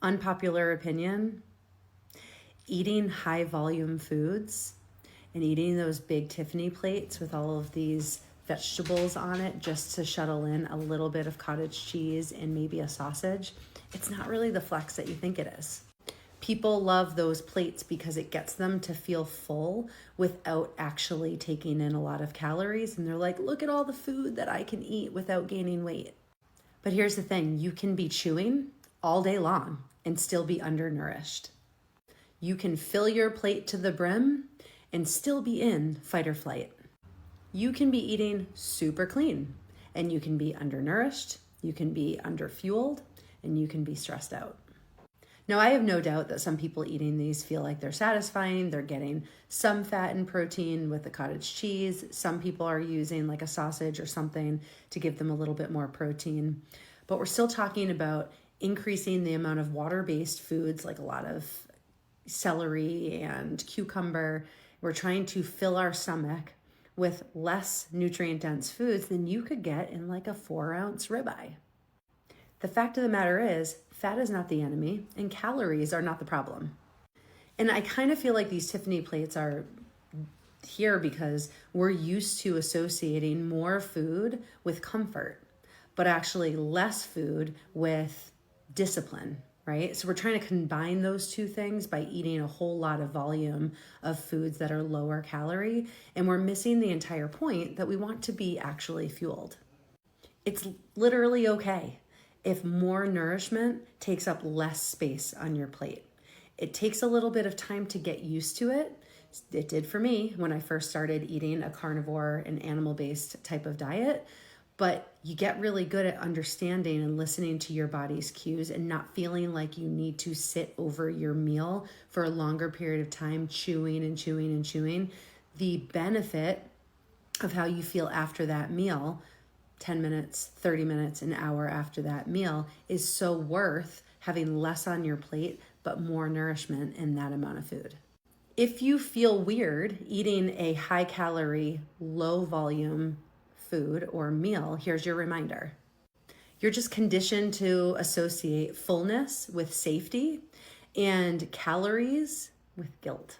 Unpopular opinion, eating high volume foods and eating those big Tiffany plates with all of these vegetables on it just to shuttle in a little bit of cottage cheese and maybe a sausage, it's not really the flex that you think it is. People love those plates because it gets them to feel full without actually taking in a lot of calories. And they're like, look at all the food that I can eat without gaining weight. But here's the thing, you can be chewing all day long and still be undernourished. You can fill your plate to the brim and still be in fight or flight. You can be eating super clean and you can be undernourished, you can be underfueled, and you can be stressed out. Now, I have no doubt that some people eating these feel like they're satisfying. They're getting some fat and protein with the cottage cheese. Some people are using like a sausage or something to give them a little bit more protein. But we're still talking about increasing the amount of water-based foods like a lot of celery and cucumber. We're trying to fill our stomach with less nutrient-dense foods than you could get in like a 4-ounce ribeye. The fact of the matter is, fat is not the enemy and calories are not the problem. And I kind of feel like these Tiffany plates are here because we're used to associating more food with comfort, but actually less food with discipline, right? So we're trying to combine those two things by eating a whole lot of volume of foods that are lower calorie, and we're missing the entire point that we want to be actually fueled. It's literally okay if more nourishment takes up less space on your plate. It takes a little bit of time to get used to it. It did for me when I first started eating a carnivore and animal-based type of diet, but you get really good at understanding and listening to your body's cues and not feeling like you need to sit over your meal for a longer period of time, chewing and chewing and chewing. The benefit of how you feel after that meal, 10 minutes, 30 minutes, an hour after that meal, is so worth having less on your plate, but more nourishment in that amount of food. If you feel weird eating a high calorie, low volume food or meal, here's your reminder. You're just conditioned to associate fullness with safety and calories with guilt.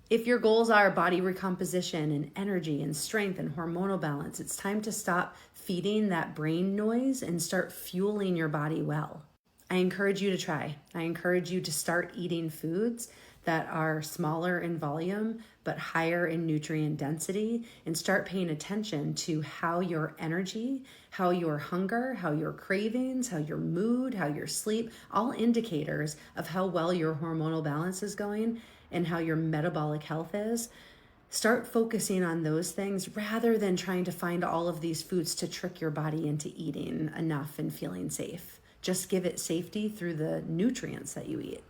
If your goals are body recomposition and energy and strength and hormonal balance, it's time to stop feeding that brain noise and start fueling your body well. I encourage you to try. I encourage you to start eating foods that are smaller in volume but higher in nutrient density, and start paying attention to how your energy, how your hunger, how your cravings, how your mood, how your sleep, all indicators of how well your hormonal balance is going and how your metabolic health is. Start focusing on those things rather than trying to find all of these foods to trick your body into eating enough and feeling safe. Just give it safety through the nutrients that you eat.